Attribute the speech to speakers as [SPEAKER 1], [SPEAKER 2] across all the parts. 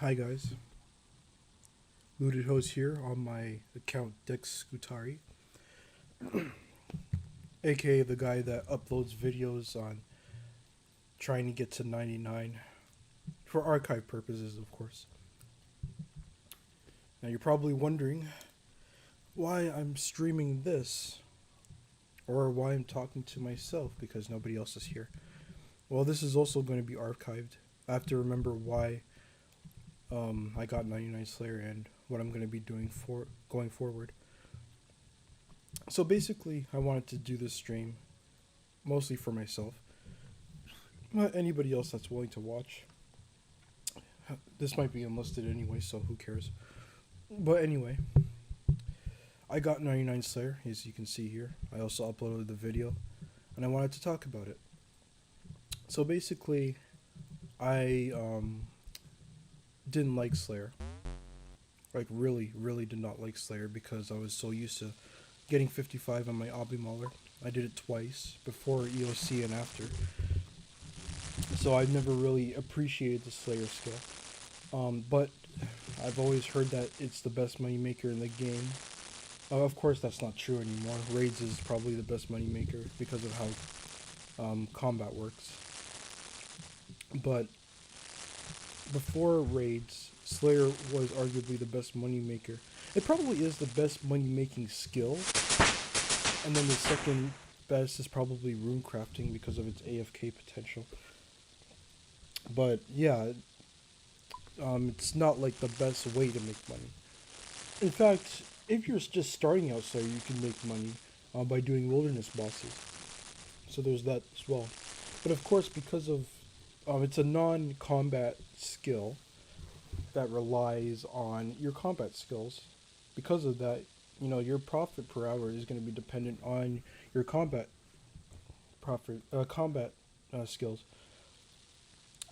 [SPEAKER 1] Hi guys, Looted Host here on my account Dex Scutari, aka the guy that uploads videos on trying to get to 99 for archive purposes, of course. Now you're probably wondering why I'm streaming this or why I'm talking to myself because nobody else is here. Well, this is also going to be archived. I have to remember why I got 99 Slayer and what I'm going to be doing for going forward. So basically, I wanted to do this stream mostly for myself. Not anybody else that's willing to watch. This might be unlisted anyway, so who cares? But anyway, I got 99 Slayer, as you can see here. I also uploaded the video, and I wanted to talk about it. So basically, I didn't like Slayer. Like, really did not like Slayer because I was so used to getting 55 on my Obby Mauler. I did it twice, before EOC and after. So I've never really appreciated the Slayer skill. But I've always heard that it's the best moneymaker in the game. Of course, that's not true anymore. Raids is probably the best moneymaker because of how combat works. But before Raids, Slayer was arguably the best moneymaker. It probably is the best money-making skill. And then the second best is probably rune crafting because of its AFK potential. But yeah, it's not like the best way to make money. In fact, if you're just starting out Slayer, you can make money by doing wilderness bosses. So there's that as well. But of course, because of it's a non-combat skill that relies on your combat skills. Because of that, your profit per hour is going to be dependent on your combat skills.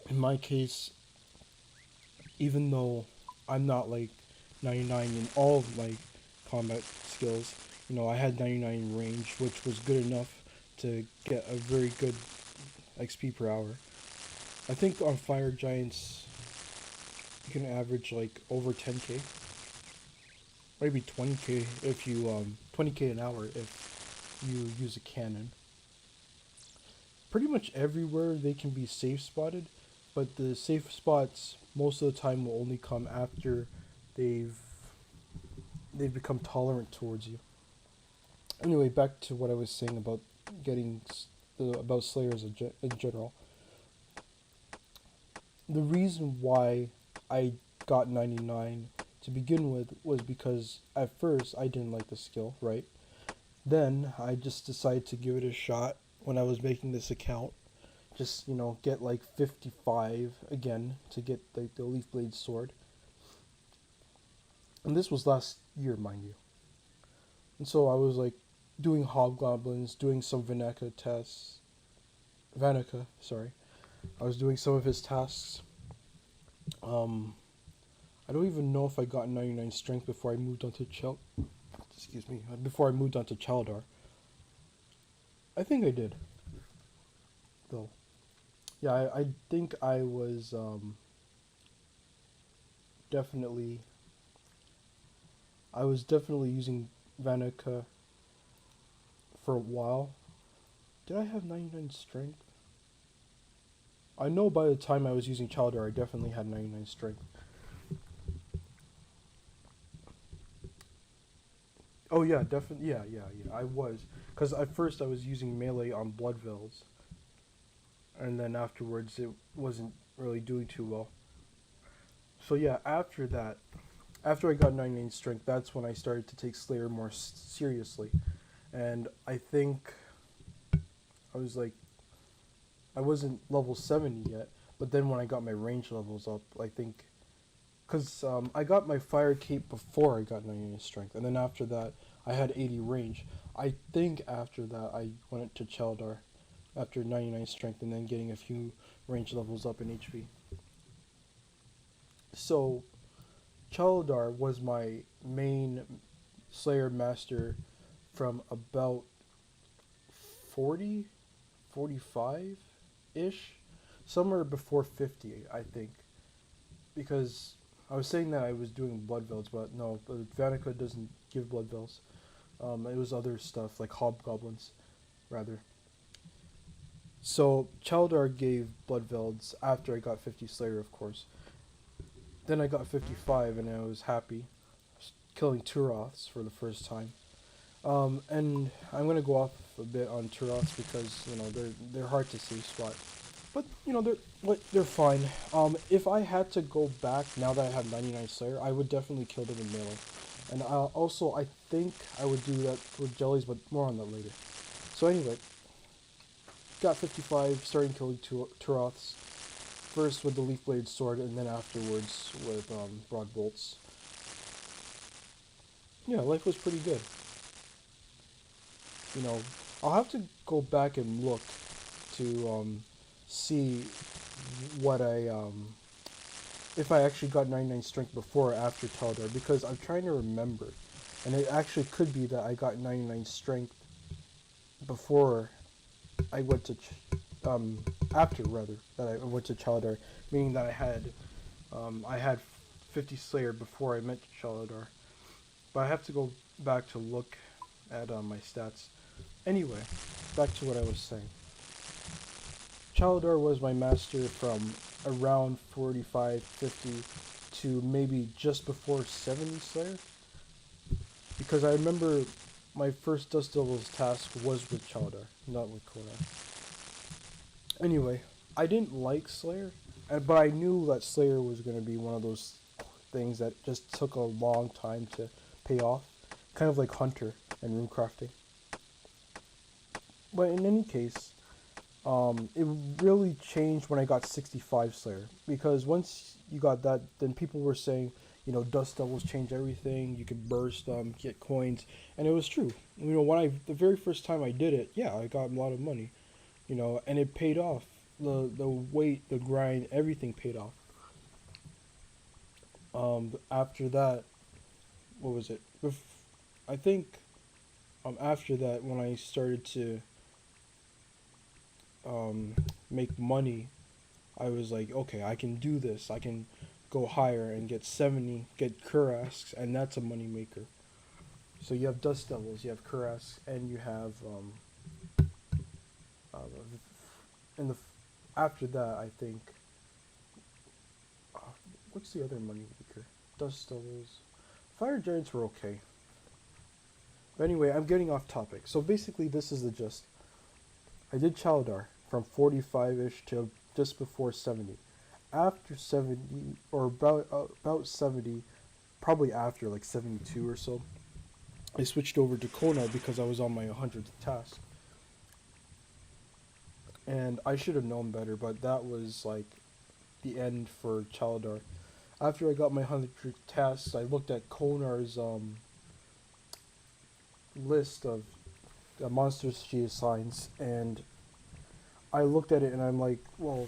[SPEAKER 1] In my case, even though I'm not like 99 in all of my combat skills, I had 99 range, which was good enough to get a very good XP per hour. I think on Fire Giants, you can average like over 10k, maybe 20k if you 20k an hour if you use a cannon. Pretty much everywhere they can be safe spotted, but the safe spots most of the time will only come after they've they've become tolerant towards you. Anyway, back to what I was saying about getting about Slayers in general. The reason why I got 99 to begin with was because at first I didn't like the skill, right? Then I just decided to give it a shot when I was making this account. Just, get like 55 again to get like the Leaf Blade sword. And this was last year, mind you. And so I was like doing hobgoblins, doing some Vanica tests. Vanica, sorry. I was doing some of his tasks. Um, I don't even know if I got 99 strength before I moved on to Excuse me. Before I moved on to Chaldar. I think I did, though. Yeah, I think I was definitely. I was definitely using Vanica for a while. Did I have 99 strength? I know by the time I was using Childar, I definitely had 99 strength. Oh yeah, definitely. Yeah. I was, because at first I was using melee on Blood Veils, and then afterwards it wasn't really doing too well. So yeah, after that, after I got 99 strength, that's when I started to take Slayer more seriously, and I think I was like, I wasn't level 70 yet, but then when I got my range levels up, I think, because I got my fire cape before I got 99 strength, and then after that I had 80 range. I think after that I went to Chaldar after 99 strength and then getting a few range levels up in HP. So Chaldar was my main Slayer master from about 40, 45 ish, somewhere before 50, I think, because I was saying that I was doing blood veils, but no, Vanica doesn't give blood veils. It was other stuff like hobgoblins, rather. So Chaldar gave blood veils after I got 50 Slayer, of course. Then I got 55, and I was happy, killing Turoths for the first time. And I'm gonna go off a bit on Turoths because they're hard to see spot, but they're fine. If I had to go back now that I have 99 Slayer, I would definitely kill them in melee. And also, I think I would do that with jellies, but more on that later. So anyway, got 55, starting killing Turoths. First with the Leaf Blade Sword, and then afterwards with Broad Bolts. Yeah, life was pretty good. I'll have to go back and look to see what if I actually got 99 strength before or after Taldar, because I'm trying to remember. And it actually could be that I got 99 strength before I went to, after rather, that I went to Chaldar, meaning that I had 50 Slayer before I met Chaldar. But I have to go back to look at my stats. Anyway, back to what I was saying. Chaldar was my master from around 45, 50 to maybe just before 70 Slayer. Because I remember my first Dust Devils task was with Chaldar, not with Konar. Anyway, I didn't like Slayer, but I knew that Slayer was going to be one of those things that just took a long time to pay off. Kind of like Hunter and runecrafting. But in any case, it really changed when I got 65 Slayer. Because once you got that, then people were saying, Dust Devils change everything. You could burst them, get coins, and it was true. The very first time I did it, yeah, I got a lot of money, and it paid off. The wait, the grind, everything paid off. After that, what was it? I think, after that, when I started to make money, I was like, okay, I can do this. I can go higher and get 70, get Kurasks, and that's a money maker. So you have Dust Devils, you have Kurasks, and you have in the after that, I think, what's the other money maker? Dust Devils, Fire Giants were okay. But anyway, I'm getting off topic. So basically, this is the gist. I did Chaldar from 45-ish to just before 70. After 70, or about 70, probably after like 72 or so, I switched over to Konar because I was on my 100th task. And I should have known better, but that was like the end for Chaldar. After I got my 100th task, I looked at Konar's list of monsters she assigns, and I looked at it and I'm like, well,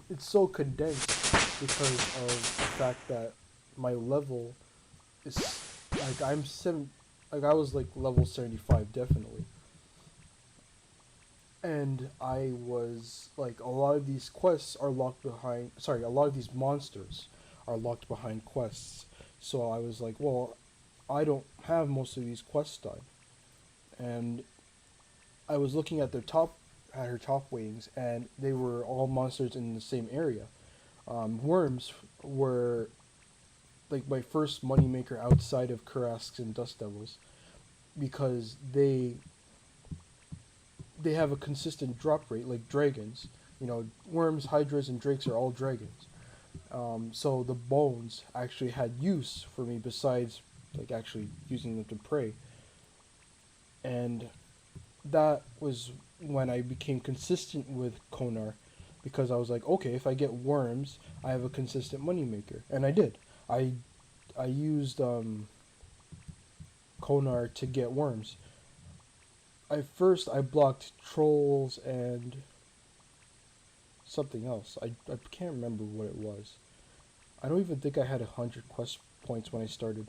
[SPEAKER 1] it's so condensed because of the fact that my level is like I was like level 75 definitely. And I was like, a lot of these quests are locked behind, sorry, a lot of these monsters are locked behind quests. So I was like, well, I don't have most of these quests done. And I was looking at her top wings, and they were all monsters in the same area. Worms were like my first moneymaker outside of Kurasks and Dust Devils, because they have a consistent drop rate like dragons. Worms, hydras, and drakes are all dragons. So the bones actually had use for me besides like actually using them to prey. And that was when I became consistent with Konar, because I was like, okay, if I get worms, I have a consistent moneymaker, and I did. I used Konar to get worms. I blocked trolls and something else. I can't remember what it was. I don't even think I had 100 quest points when I started.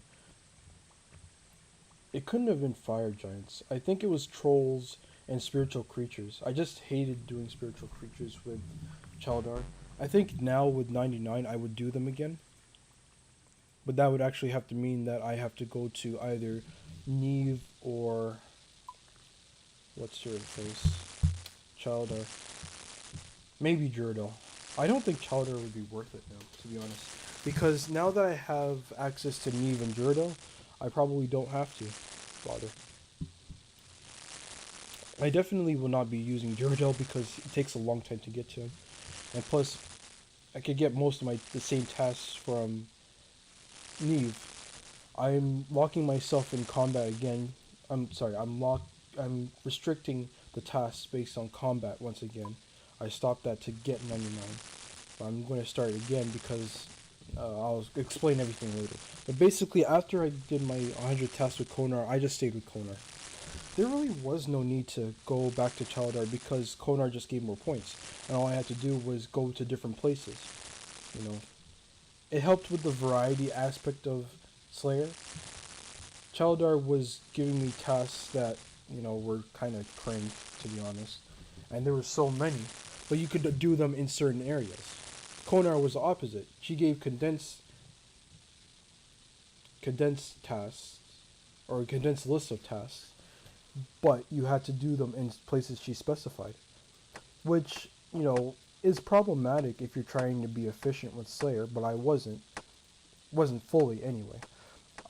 [SPEAKER 1] It couldn't have been fire giants. I think it was trolls and spiritual creatures. I just hated doing spiritual creatures with Chaldar. I think now with 99 I would do them again. But that would actually have to mean that I have to go to either Neve or what's her face? Childar. Maybe Gyarados. I don't think Chowder would be worth it now, to be honest. Because now that I have access to Neve and Gyarados, I probably don't have to bother. I definitely will not be using Gyarados because it takes a long time to get to him. And plus, I could get most of the same tasks from Neve. I'm locking myself in combat again. I'm sorry, I'm restricting the tasks based on combat once again. I stopped that to get 99. But I'm going to start again because I'll explain everything later. But basically, after I did my 100 tasks with Konar, I just stayed with Konar. There really was no need to go back to Childar because Konar just gave more points. And all I had to do was go to different places. You know, it helped with the variety aspect of Slayer. Childar was giving me tasks that, were kind of cringe, to be honest. And there were so many, but you could do them in certain areas. Konar was the opposite. She gave condensed tasks, or a condensed list of tasks, but you had to do them in places she specified. Which, is problematic if you're trying to be efficient with Slayer, but I wasn't. Wasn't fully, anyway.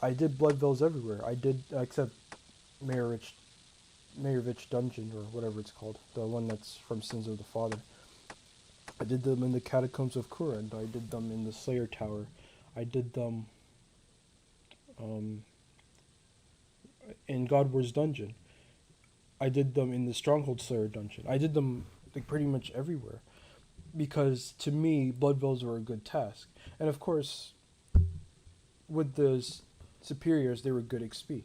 [SPEAKER 1] I did Blood Veils everywhere. I did, except Mayorvich Dungeon, or whatever it's called. The one that's from Sins of the Father. I did them in the Catacombs of Kurand. I did them in the Slayer Tower. I did them in God Wars Dungeon. I did them in the Stronghold Slayer Dungeon. I did them like pretty much everywhere. Because to me, Blood Veils were a good task. And of course, with the superiors, they were good XP.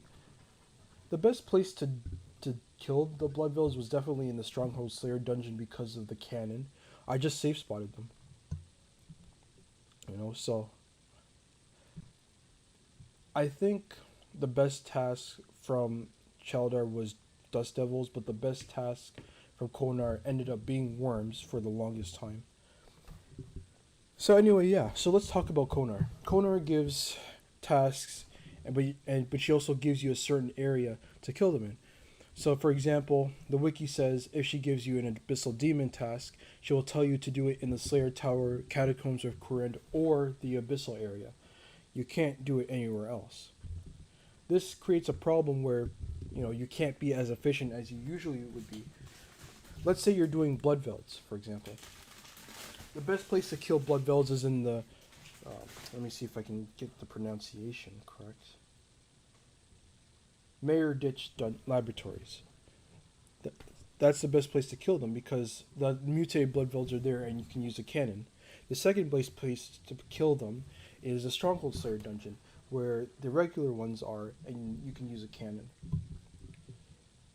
[SPEAKER 1] The best place to kill the Blood Veils was definitely in the Stronghold Slayer Dungeon because of the cannon. I just safe spotted them. So I think the best task from Chaldar was Dust Devils, but the best task from Konar ended up being Worms for the longest time. So anyway, yeah. So let's talk about Konar. Konar gives tasks, but she also gives you a certain area to kill them in. So, for example, the wiki says if she gives you an Abyssal Demon task, she will tell you to do it in the Slayer Tower, Catacombs of Kurand, or the Abyssal area. You can't do it anywhere else. This creates a problem where, you can't be as efficient as you usually would be. Let's say you're doing Blood Veils, for example. The best place to kill Blood Veils is in the... let me see if I can get the pronunciation correct. Mayorvich Laboratories. That's the best place to kill them because the mutated Blood Veils are there and you can use a cannon. The second place to kill them is a Stronghold Slayer dungeon where the regular ones are and you can use a cannon.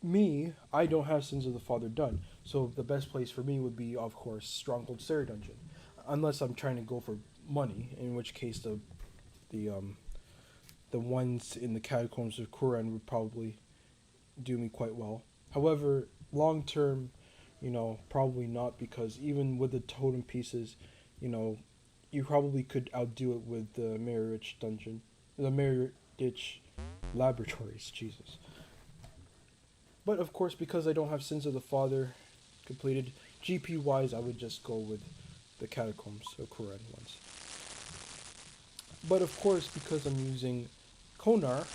[SPEAKER 1] Me, I don't have Sins of the Father done, so the best place for me would be, of course, Stronghold Slayer dungeon, unless I'm trying to go for money, in which case the ones in the Catacombs of Kuran would probably do me quite well. However, long term, probably not, because even with the totem pieces, you probably could outdo it with the Mayorvich dungeon, the Mayorvich Laboratories, Jesus. But of course, because I don't have Sins of the Father completed, GP wise, I would just go with the Catacombs of Kuran ones. But of course, because I'm using Konar,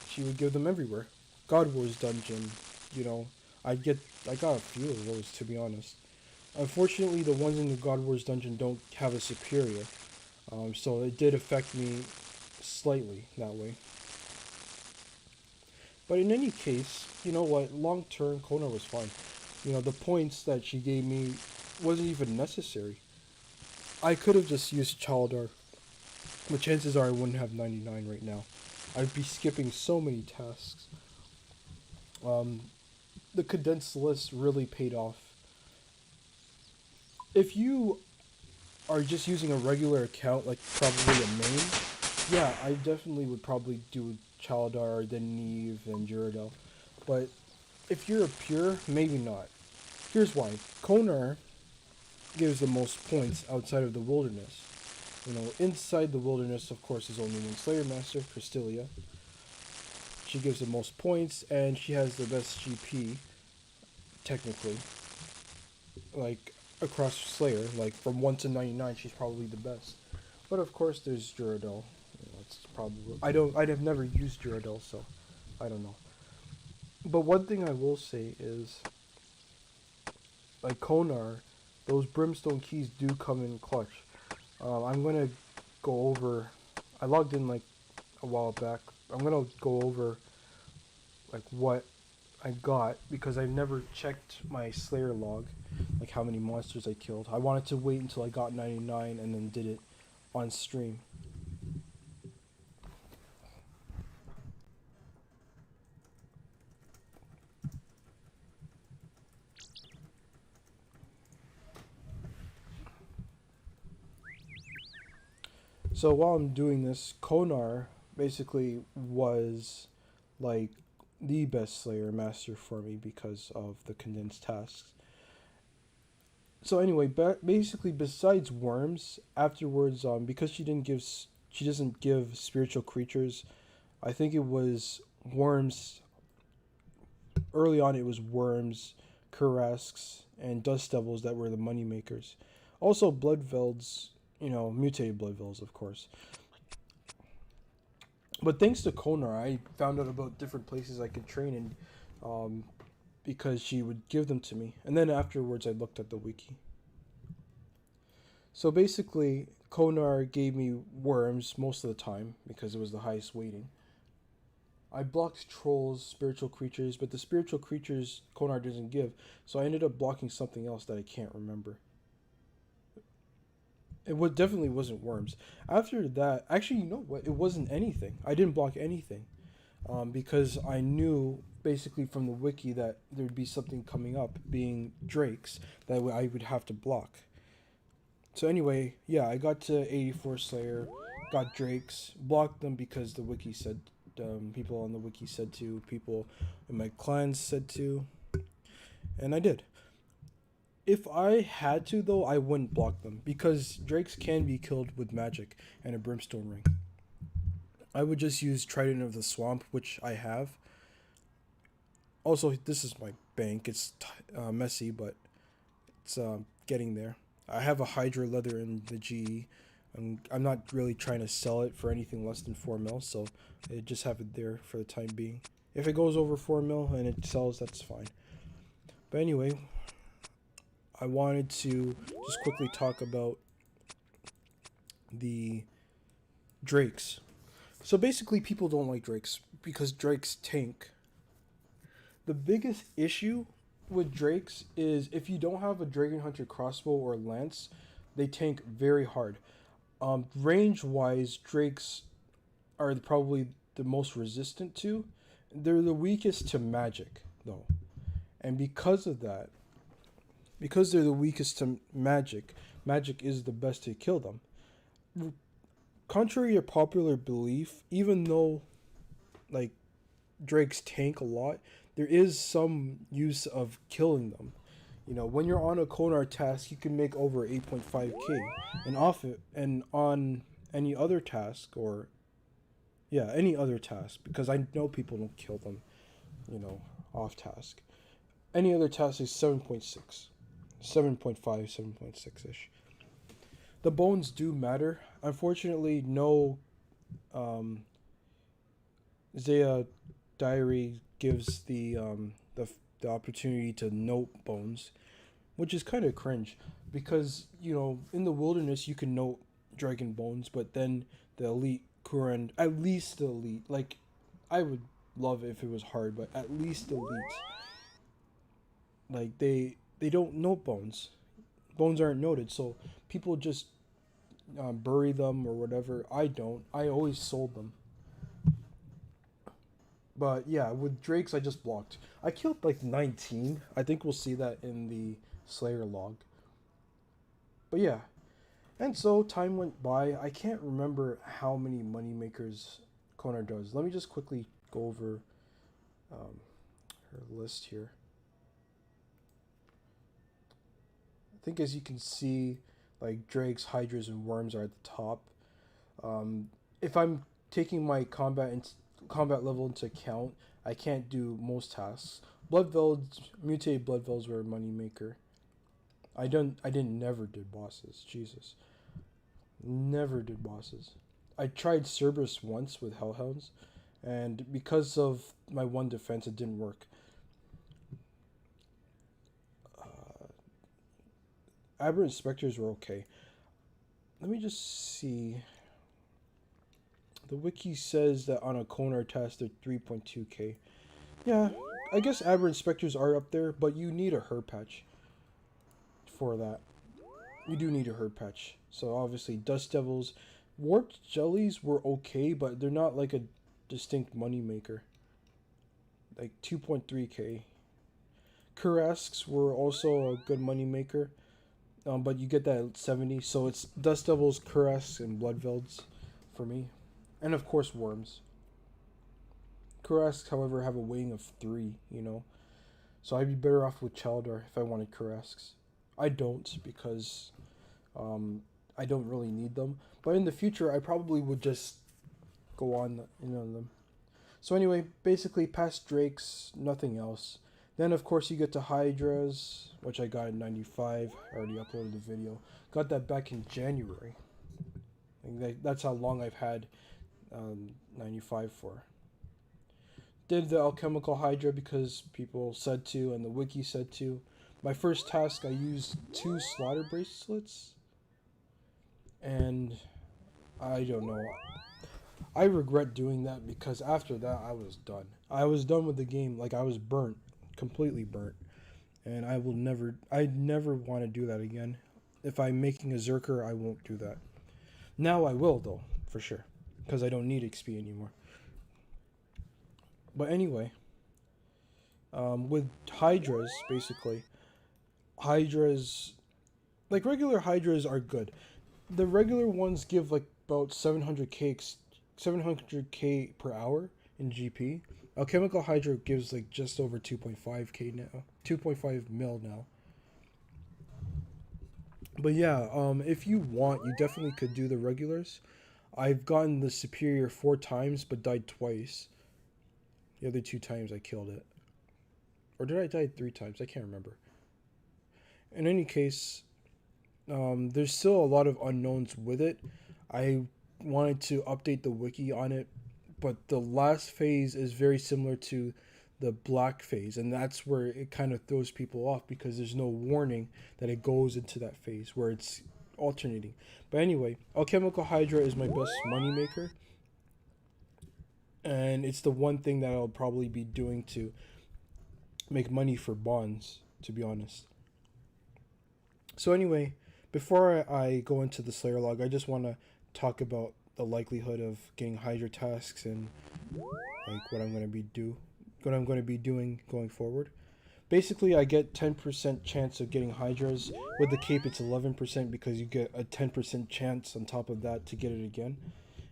[SPEAKER 1] she would give them everywhere. God Wars dungeon, I got a few of those, to be honest. Unfortunately, the ones in the God Wars dungeon don't have a superior, so it did affect me slightly that way. But in any case, you know what, long term, Konar was fine. The points that she gave me wasn't even necessary. I could have just used Chaldar, but chances are I wouldn't have 99 right now. I'd be skipping so many tasks. The condensed list really paid off. If you are just using a regular account, like probably a main, yeah, I definitely would probably do Chaldar, then Neve, then Gyarados. But if you're a pure, maybe not. Here's why. Konar gives the most points outside of the wilderness. Inside the wilderness, of course, is only one Slayer Master, Cristelia. She gives the most points, and she has the best GP, technically. Like, across Slayer, like, from 1 to 99, she's probably the best. But of course, there's Duradel. It's probably... I've never used Duradel, so I don't know. But one thing I will say is, like Konar, those Brimstone keys do come in clutch. I'm going to go over... I logged in, like, a while back. I'm going to go over, like, what I got, because I've never checked my Slayer log, like how many monsters I killed. I wanted to wait until I got 99 and then did it on stream. So while I'm doing this, Konar basically was like the best Slayer master for me because of the condensed tasks. So anyway, basically besides worms, afterwards, because she doesn't give spiritual creatures. I think it was worms. Early on, it was worms, Kurasks, and Dust Devils that were the money makers. Also, Bloodvelds, mutated Bloodvelds, of course. But thanks to Konar, I found out about different places I could train in, because she would give them to me. And then afterwards, I looked at the wiki. So basically, Konar gave me worms most of the time because it was the highest weighting. I blocked trolls, spiritual creatures, but the spiritual creatures Konar doesn't give, so I ended up blocking something else that I can't remember. Definitely wasn't worms. After that, actually, you know what? It wasn't anything. I didn't block anything, because I knew basically from the wiki that there'd be something coming up, being drakes, that I would have to block. So anyway, yeah, I got to 84 Slayer, got drakes, blocked them because the wiki said, people on the wiki said to, people in my clans said to, and I did. If I had to, though, I wouldn't block them because drakes can be killed with magic and a brimstone ring. I would just use Trident of the Swamp, which I have. Also, this is my bank. It's messy, but it's getting there. I have a Hydra leather in the GE. I'm not really trying to sell it for anything less than 4 mil, so I just have it there for the time being. If it goes over 4 mil and it sells, that's fine. But anyway, I wanted to just quickly talk about the drakes. So basically, people don't like drakes because drakes tank. The biggest issue with drakes is if you don't have a Dragon Hunter crossbow or lance, they tank very hard. Range wise, drakes are probably the most resistant to. They're the weakest to magic, though. And because of that, because they're the weakest to magic, magic is the best to kill them. Contrary to popular belief, even though like drakes tank a lot, there is some use of killing them. When you're on a Konar task, you can make over 8.5k, and off it, and on any other task, or yeah, any other task, because I know people don't kill them, off task. Any other task is 7.6, 7.5, 7.6 ish. The bones do matter. Unfortunately, no Zaya Diary gives the opportunity to note bones, which is kind of cringe because in the wilderness you can note dragon bones, but then the elite Kuran, at least the elite, like I would love it if it was hard, but at least the elite, like they don't note bones. Bones aren't noted, so people just bury them or whatever. I don't. I always sold them. But yeah, with drakes, I just blocked. I killed like 19. I think we'll see that in the Slayer log. But yeah. And so time went by. I can't remember how many moneymakers Konar does. Let me just quickly go over her list here. I think as you can see, Like drakes, hydras, and worms are at the top. If I'm taking my combat level into account, I can't do most tasks. Mutated blood velds were a money maker. I didn't never did bosses. Jesus, never did bosses. I tried Cerberus once with Hellhounds, and because of my one defense, it didn't work. Aberrant Spectres were okay. Let me just see. The wiki says that on a Konar test they're 3.2k. Yeah, I guess Aberrant Spectres are up there, but you need a herb patch for that. You do need a herb patch. So obviously Dust Devils, Warped Jellies were okay, but they're not like a distinct money maker. Like 2.3k. Kurasks were also a good money maker, but you get that at 70. So it's Dust Devils, Kurasks, and Bloodvelds for me, and of course Worms. Kurasks, however, have a weighing of 3. So I'd be better off with Chaldar if I wanted Kurasks. I don't because I don't really need them. But in the future, I probably would just go on them. So anyway, basically past Drakes, nothing else. Then of course you get to Hydras, which I got in 95. I already uploaded the video. Got that back in January. And that's how long I've had 95 for. Did the Alchemical Hydra because people said to and the wiki said to. My first task I used 2 slaughter bracelets. And I don't know. I regret doing that because after that I was done. I was done with the game. Like I was burnt. Completely burnt. And I'd never want to do that again. If I'm making a Zerker, I won't do that. Now I will though, for sure. Because I don't need XP anymore. But anyway, with Hydras, basically, Hydras, like regular Hydras are good. The regular ones give like about 700k per hour in GP. Alchemical Hydra gives like just over 2.5k now, 2.5 mil now. But yeah, if you want, you definitely could do the regulars. I've gotten the superior 4 times, but died twice. The other 2 times I killed it, or did I die 3 times? I can't remember. In any case, there's still a lot of unknowns with it. I wanted to update the wiki on it, but the last phase is very similar to the black phase, and that's where it kind of throws people off because there's no warning that it goes into that phase where it's alternating. But anyway, Alchemical Hydra is my best moneymaker, and it's the one thing that I'll probably be doing to make money for bonds, to be honest. So anyway, before I go into the Slayer log, I just want to talk about the likelihood of getting Hydra tasks and like what I'm going to be doing going forward. Basically, I get 10% chance of getting Hydras. With the cape, it's 11% because you get a 10% chance on top of that to get it again.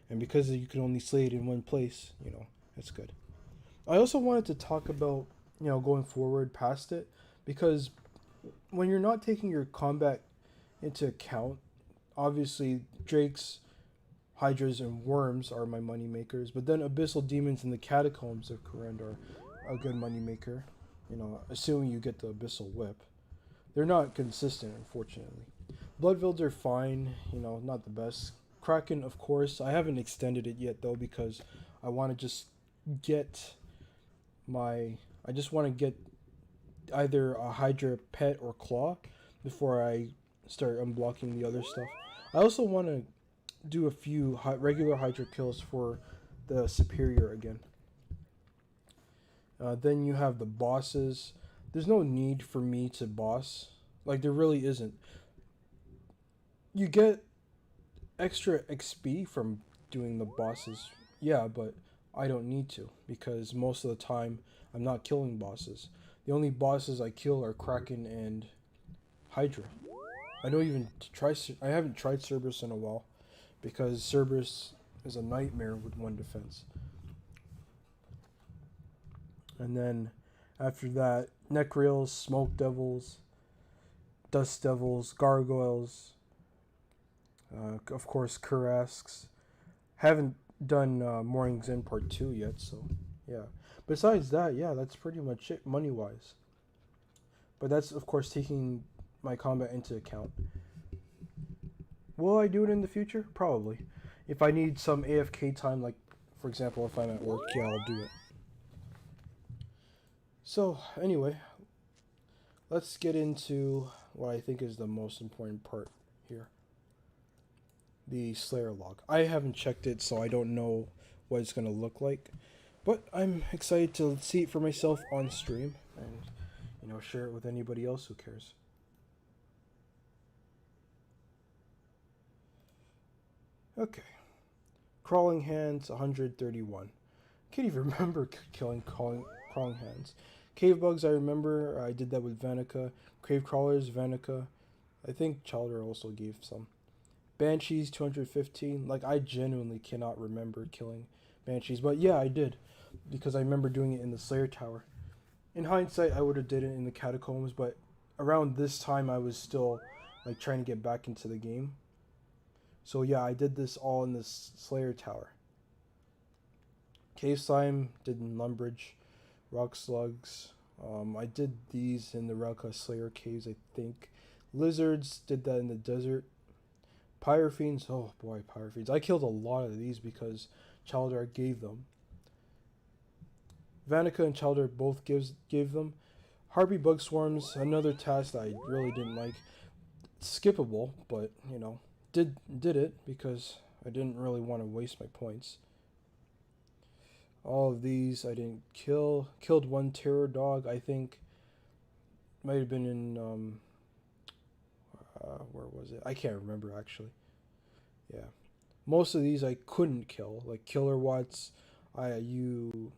[SPEAKER 1] And because you can only slay it in one place, it's good. I also wanted to talk about, going forward past it, because when you're not taking your combat into account, obviously Drakes, Hydras, and Worms are my money makers, but then Abyssal Demons and the Catacombs of Kourend are a good money maker, assuming you get the Abyssal Whip. They're not consistent, unfortunately. Bloodvelds are fine, not the best. Kraken, of course. I haven't extended it yet, though, because I want to just get I just want to get either a Hydra pet or claw before I start unblocking the other stuff. I also want to do a few regular Hydra kills for the superior again. Then you have the bosses. There's no need for me to boss. Like, there really isn't. You get extra XP from doing the bosses. Yeah, but I don't need to because most of the time I'm not killing bosses. The only bosses I kill are Kraken and Hydra. I haven't tried Cerberus in a while because Cerberus is a nightmare with one defense. And then after that, Nechryaels, Smoke Devils, Dust Devils, Gargoyles, Of course, Kurasks. Haven't done Morning's End Part 2 yet, so yeah. Besides that, yeah, that's pretty much it money wise. But that's, of course, taking my combat into account. Will I do it in the future? Probably. If I need some AFK time, like, for example, if I'm at work, yeah, I'll do it. So, anyway, let's get into what I think is the most important part here. The Slayer log. I haven't checked it, so I don't know what it's going to look like. But I'm excited to see it for myself on stream and, share it with anybody else who cares. Okay. Crawling Hands, 131. Can't even remember killing crawling hands. Cave bugs, I remember. I did that with Vanica. Cave crawlers, Vanica. I think Chowder also gave some. Banshees, 215. Like, I genuinely cannot remember killing Banshees. But yeah, I did. Because I remember doing it in the Slayer Tower. In hindsight, I would have did it in the Catacombs. But around this time, I was still, like, trying to get back into the game. So yeah, I did this all in this Slayer Tower. Cave Slime did in Lumbridge. Rock Slugs. I did these in the Relka Slayer Caves, I think. Lizards did that in the desert. Pyrofiends, oh boy, Pyrofiends. I killed a lot of these because Chaldar gave them. Vanica and Chaldar both gave them. Harpy Bug Swarms, another task that I really didn't like. Skippable, but, did it because I didn't really want to waste my points. All of these I didn't kill. Killed one terror dog, I think. Might have been in, where was it? I can't remember, actually. Yeah. Most of these I couldn't kill. Like Killer Watts, you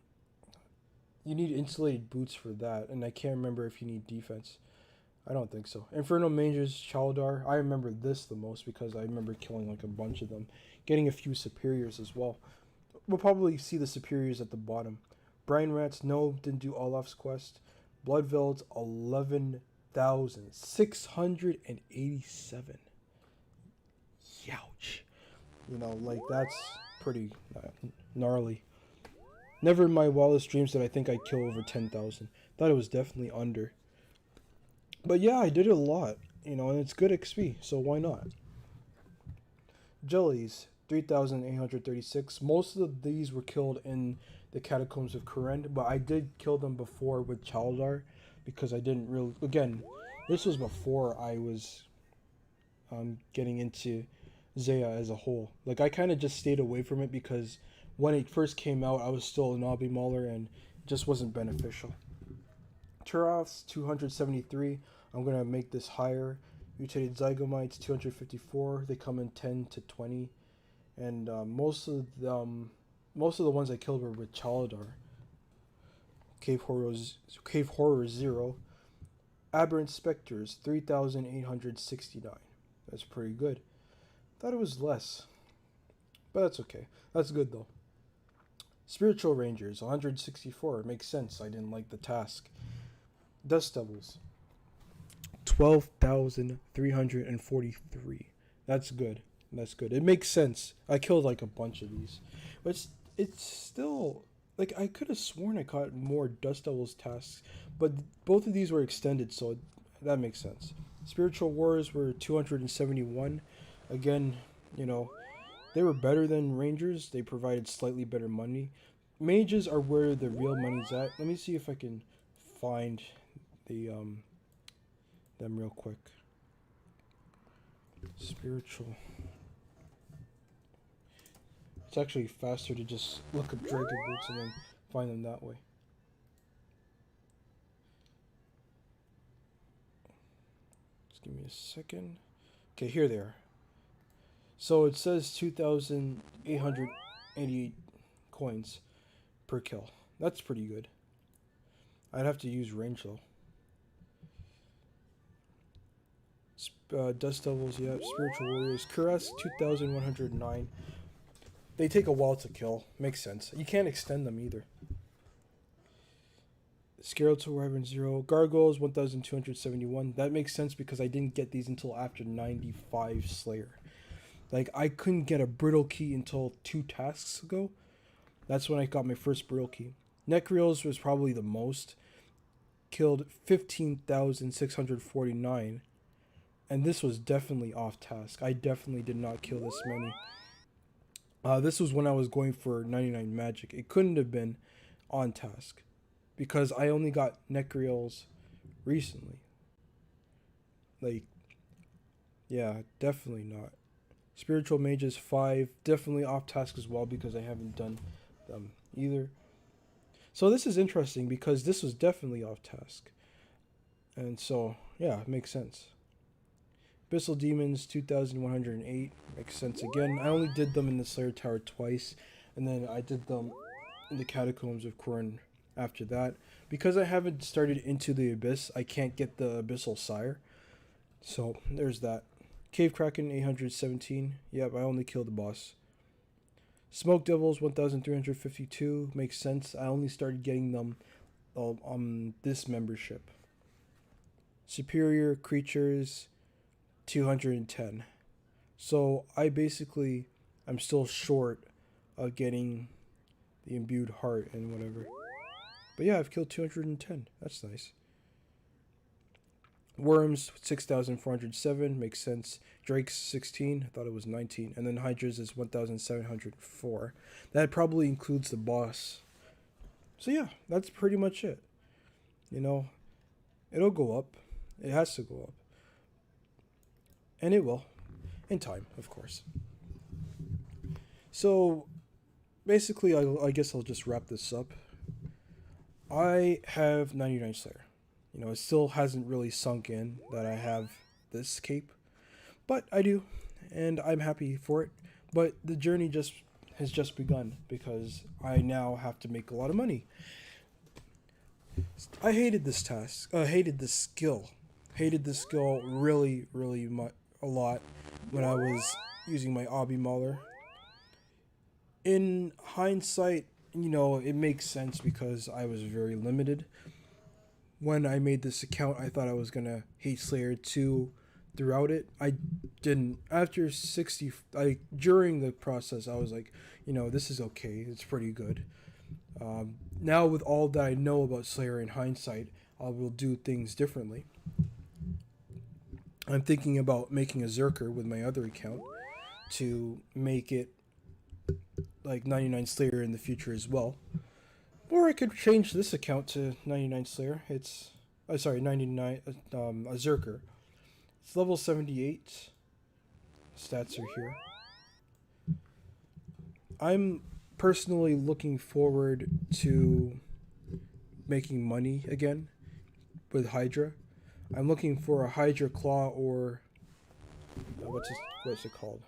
[SPEAKER 1] need insulated boots for that. And I can't remember if you need defense. I don't think so. Inferno Mangers, Chaldar. I remember this the most because I remember killing like a bunch of them. Getting a few superiors as well. We'll probably see the superiors at the bottom. Brine Rats, no, didn't do Olaf's quest. Bloodvelds, 11,687. Youch. Like, that's pretty gnarly. Never in my wildest dreams did I think I'd kill over 10,000. Thought it was definitely under. But yeah, I did it a lot, and it's good XP, so why not? Jellies, 3,836. Most of these were killed in the Catacombs of Kourend, but I did kill them before with Chaldar because I didn't really... Again, this was before I was getting into Zeah as a whole. Like, I kind of just stayed away from it because when it first came out, I was still an Obby Mauler and it just wasn't beneficial. Turoths, 273. I'm going to make this higher. Mutated Zygomites, 254. They come in 10 to 20. And most of the ones I killed were with Chaldar. Cave Horror 0. Aberrant Spectres, 3,869. That's pretty good. Thought it was less. But that's okay. That's good though. Spiritual Rangers, 164. Makes sense. I didn't like the task. Dust Devils, 12,343. That's good. That's good. It makes sense. I killed like a bunch of these. But it's still... Like, I could have sworn I caught more Dust Devils tasks. But both of these were extended, so that makes sense. Spiritual Warriors were 271. Again, they were better than Rangers. They provided slightly better money. Mages are where the real money's at. Let me see if I can find the them real quick. Spiritual. It's actually faster to just look up Dragon Boots and then find them that way. Just give me a second. Okay, here they are. So it says 2,888 coins per kill. That's pretty good. I'd have to use range though. Dust Devils, yeah. Spiritual Warriors. Kuras, 2,109. They take a while to kill. Makes sense. You can't extend them either. Skeletal Wyvern 0. Gargoyles, 1,271. That makes sense because I didn't get these until after 95 Slayer. Like, I couldn't get a brittle key until 2 tasks ago. That's when I got my first brittle key. Necreals was probably the most. Killed 15,649. And this was definitely off task. I definitely did not kill this many. This was when I was going for 99 magic. It couldn't have been on task. Because I only got Necreals recently. Like, yeah, definitely not. Spiritual Mages 5, definitely off task as well because I haven't done them either. So this is interesting because this was definitely off task. And so, yeah, it makes sense. Abyssal Demons 2108 makes sense again. I only did them in the Slayer Tower twice, and then I did them in the Catacombs of Khorne after that. Because I haven't started Into the Abyss, I can't get the Abyssal Sire. So, there's that. Cave Kraken 817. Yep, I only killed the boss. Smoke Devils 1352 makes sense. I only started getting them on this membership. Superior Creatures 210. So I'm still short of getting the Imbued Heart and whatever. But yeah, I've killed 210. That's nice. Worms 6,407 makes sense. Drake's 16. I thought it was 19. And then Hydra's is 1,704. That probably includes the boss. So yeah, that's pretty much it. You know, it'll go up. It has to go up. And it will. In time, of course. So basically, I guess I'll just wrap this up. I have 99 Slayer. You know, it still hasn't really sunk in that I have this cape, but I do, and I'm happy for it. But the journey has just begun because I now have to make a lot of money. I hated this task. Hated this skill. Hated this skill really, really a lot when I was using my Obby Mauler. In hindsight, you know, it makes sense because I was very limited. When I made this account, I thought I was gonna hate Slayer 2 throughout it. I didn't. After 60, during the process, I was like, you know, this is okay. It's pretty good. Now with all that I know about Slayer in hindsight, I will do things differently. I'm thinking about making a Zerker with my other account to make it like 99 Slayer in the future as well. Or I could change this account to 99 Slayer. It's, 99, a Zerker. It's level 78. Stats are here. I'm personally looking forward to making money again with Hydra. I'm looking for a Hydra Claw or what's it called?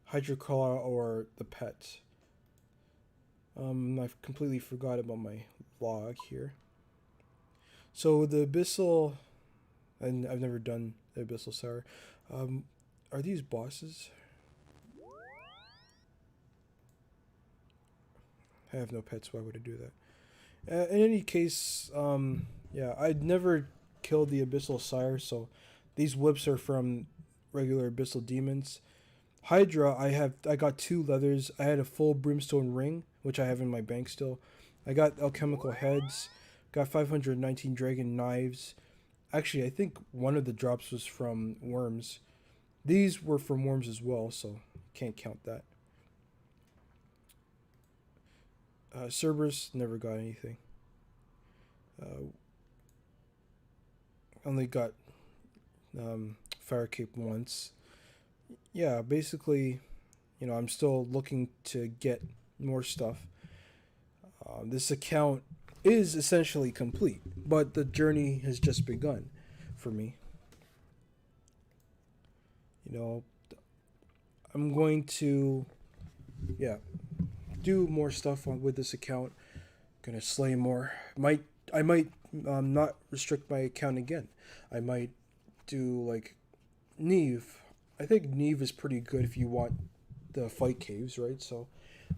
[SPEAKER 1] Hydra Claw or the pet. I've completely forgot about my log here. So the Abyssal, and I've never done the Abyssal Sour. Are these bosses? I have no pets, why would I do that? In any case, yeah, I'd never killed the Abyssal Sire, so these whips are from regular Abyssal Demons. Hydra, I got 2 leathers. I had a full Brimstone ring, which I have in my bank still. I got alchemical heads. Got 519 dragon knives. Actually, I think one of the drops was from worms. These were from worms as well, so can't count that. Cerberus never got anything. Only got Fire Cape once. Yeah, basically, you know, I'm still looking to get more stuff. This account is essentially complete, but the journey has just begun for me. You know, I'm going to, yeah, do more stuff with this account. Gonna slay more. I might not restrict my account again. I might do like Neve. I think Neve is pretty good if you want the fight caves, right? So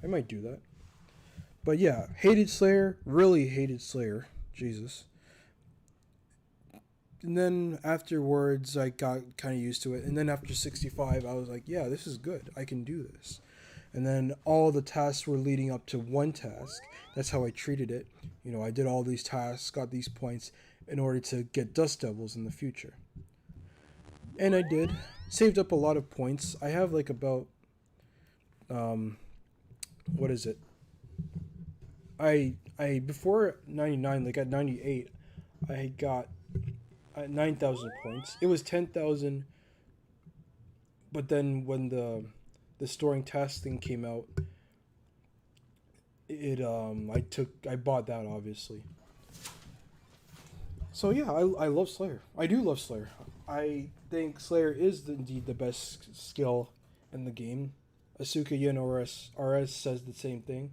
[SPEAKER 1] I might do that. But yeah, hated Slayer, really hated Slayer. Jesus. And then afterwards, I got kind of used to it. And then after 65, I was like, yeah, this is good. I can do this. And then all the tasks were leading up to one task. That's how I treated it. You know, I did all these tasks, got these points in order to get Dust Devils in the future. And I did. Saved up a lot of points. I have like about um what is it? I before 99, like at 98, I got 9,000 points. It was 10,000, but then when the storing task thing came out, it I bought that obviously. So yeah, I love Slayer. I do love Slayer. I think Slayer is indeed the best skill in the game. Asuka Yin RS says the same thing.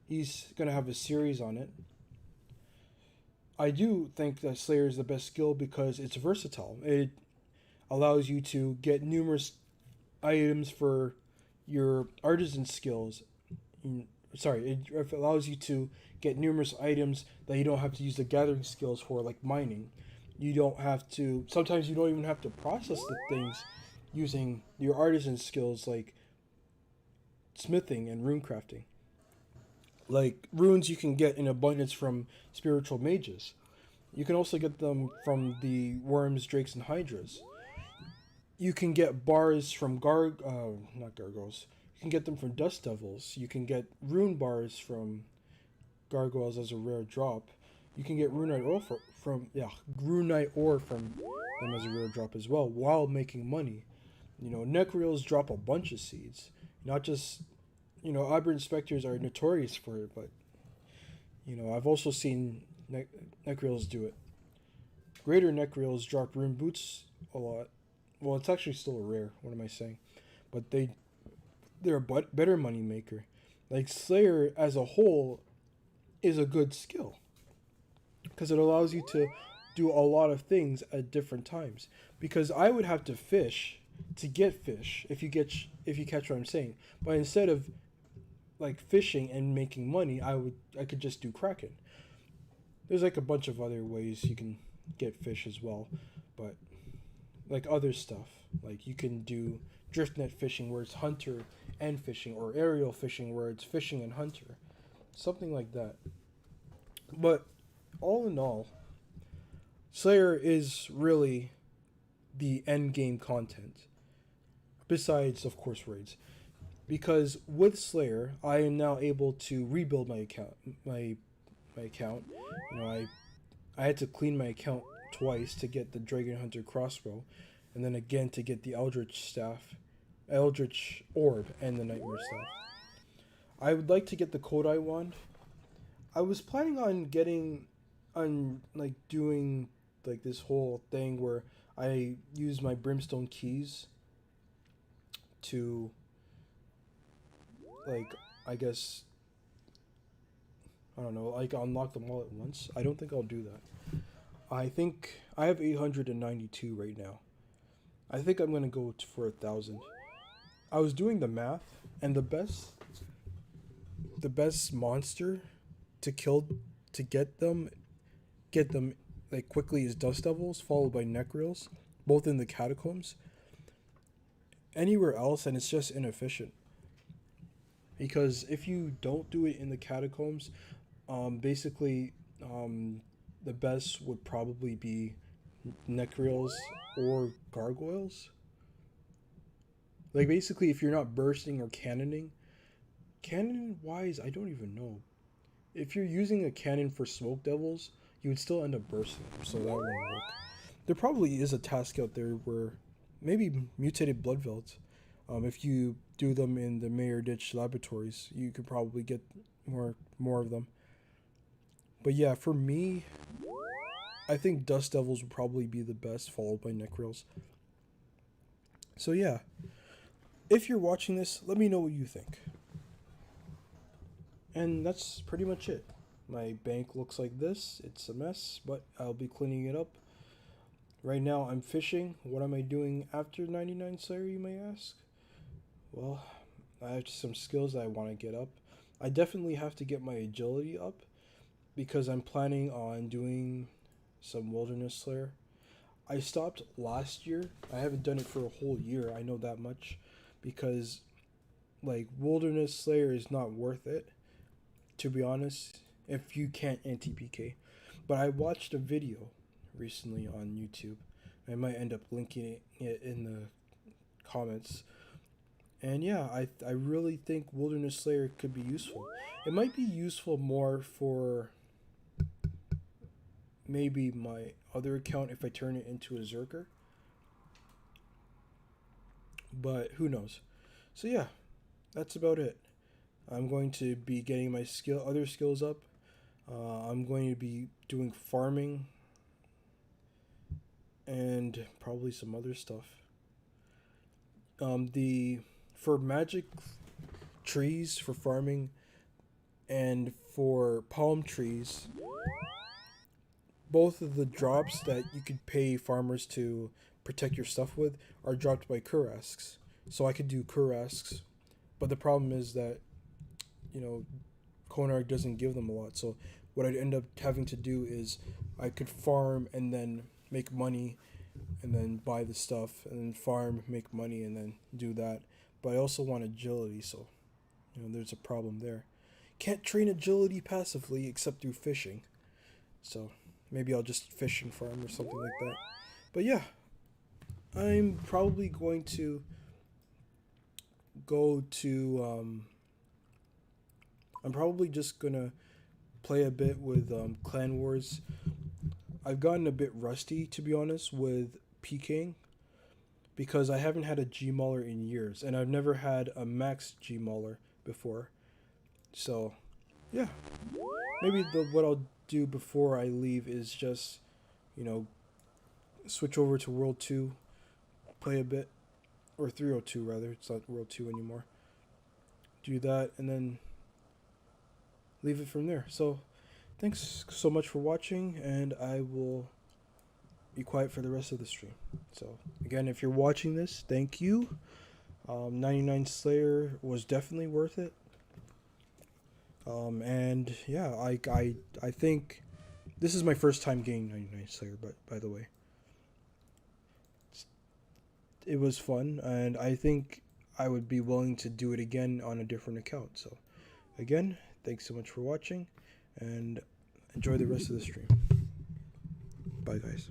[SPEAKER 1] He's gonna have a series on it. I do think that Slayer is the best skill because it's versatile. It allows you to get numerous items for your artisan skills. Sorry, it allows you to get numerous items that you don't have to use the gathering skills for, like mining. You don't have to. Sometimes you don't even have to process the things using your artisan skills, like smithing and rune crafting. Like runes, you can get in abundance from spiritual mages. You can also get them from the worms, drakes, and hydras. You can get bars from not gargoyles. You can get them from dust devils. You can get rune bars from gargoyles as a rare drop. You can get runite ore runite ore from them as a rare drop as well, while making money. You know, Necreals drop a bunch of seeds. Not just, Aberrant Spectres are notorious for it, but I've also seen Necreals do it. Greater Necreals drop rune boots a lot. Well, it's actually still a rare. What am I saying? But they're a better money maker. Like Slayer as a whole is a good skill because it allows you to do a lot of things at different times. Because I would have to fish to get fish if you catch what I'm saying. But instead of like fishing and making money, I could just do Kraken. There's like a bunch of other ways you can get fish as well, but like other stuff. Like you can do drift net fishing where it's hunter and fishing, or aerial fishing where it's fishing and hunter. Something like that. But all in all, Slayer is really the end game content. Besides, of course, raids. Because with Slayer, I am now able to rebuild my account. My account. I had to clean my account twice to get the Dragon Hunter crossbow, and then again to get the Eldritch Orb, and the Nightmare Staff. I would like to get the Kodai wand. I was planning on doing like this whole thing where I use my Brimstone keys to, like, I guess, I don't know, like unlock them all at once. I don't think I'll do that. I think I have 892 right now. I think I'm gonna go for 1,000. I was doing the math, and the best monster to kill to get them like quickly is Dust Devils, followed by Necreals, both in the catacombs. Anywhere else, and it's just inefficient. Because if you don't do it in the catacombs, basically, the best would probably be Necreals or Gargoyles. Like basically, if you're not bursting or cannoning, cannon wise, I don't even know. If you're using a cannon for Smoke Devils, you would still end up bursting them, so that wouldn't work. There probably is a task out there where maybe mutated blood velds. If you do them in the Mayor Ditch laboratories, you could probably get more of them. But yeah, for me, I think Dust Devils would probably be the best, followed by Necreals. So yeah, if you're watching this, let me know what you think. And that's pretty much it. My bank looks like this. It's a mess, but I'll be cleaning it up. Right now I'm fishing. What am I doing after 99 Slayer, you may ask? Well, I have some skills that I want to get up. I definitely have to get my agility up because I'm planning on doing some Wilderness Slayer. I stopped last year. I haven't done it for a whole year. I know that much, because like Wilderness Slayer is not worth it, to be honest. If you can't anti PK, but I watched a video recently on YouTube. I might end up linking it in the comments. And yeah, I really think Wilderness Slayer could be useful. It might be useful more for maybe my other account if I turn it into a Zerker, but who knows. So yeah, that's about it. I'm going to be getting my other skills up. I'm going to be doing farming and probably some other stuff. The For magic trees for farming and for palm trees, both of the drops that you could pay farmers to protect your stuff with are dropped by Kurasks. So I could do Kurasks, but the problem is that, you know, Konar doesn't give them a lot. So what I'd end up having to do is I could farm and then make money and then buy the stuff and then farm, make money and then do that. But I also want agility, so there's a problem there. Can't train agility passively except through fishing. So maybe I'll just fish and farm or something like that. But yeah, I'm probably going to go to I'm probably just gonna play a bit with Clan Wars. I've gotten a bit rusty, to be honest, with PKing because I haven't had a G Mauler in years, and I've never had a max G Mauler before. So, yeah, maybe what I'll do before I leave is just, you know, switch over to World 2, play a bit, or 302 rather. It's not World 2 anymore. Do that, and then leave it from there. So, thanks so much for watching, and I will be quiet for the rest of the stream. So, again, if you're watching this, thank you. 99 Slayer was definitely worth it. And yeah, I think this is my first time getting 99 Slayer, but by the way, it was fun, and I think I would be willing to do it again on a different account. So, again, thanks so much for watching, and enjoy the rest of the stream. Bye, guys.